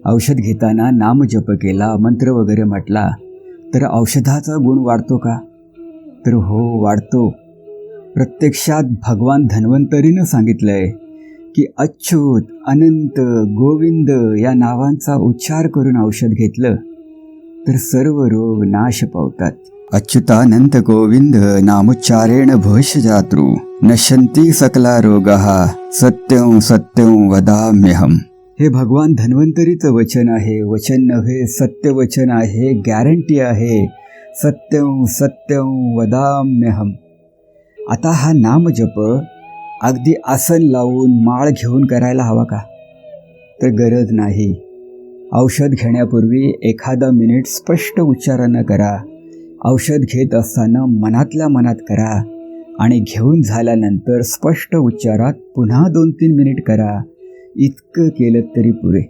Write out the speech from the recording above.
औषध घेताना नामजप केला, मंत्र वगैरे म्हटला तर औषधाचा गुण वाढतो का? तर हो, वाढतो. प्रत्यक्षात भगवान धन्वंतरीनं सांगितलंय की अच्युत, अनंत, गोविंद या नावांचा उच्चार करून औषध घेतलं तर सर्व रोग नाश पावतात. अच्युतानंत गोविंद नामोच्चारेण भविष्यजातृ नश्यन्ति सकला रोगाः सत्यं सत्यं वदाम्यहम्. हे भगवान धन्वंतरीचं वचन आहे. वचन नव्हे, सत्य वचन आहे. गॅरंटी आहे. सत्यं सत्यं वदाम्यहम्. आता हा नामजप अगदी आसन लावून माळ घेऊन करायला हवा का? तर गरज नाही. औषध घेण्यापूर्वी एखादा मिनिट स्पष्ट उच्चारानं करा. औषध घेत असताना मनातल्या मनात करा आणि घेऊन झाल्यानंतर स्पष्ट उच्चारात पुन्हा 2-3 मिनिट करा. इतकं केलं तरी पुरे.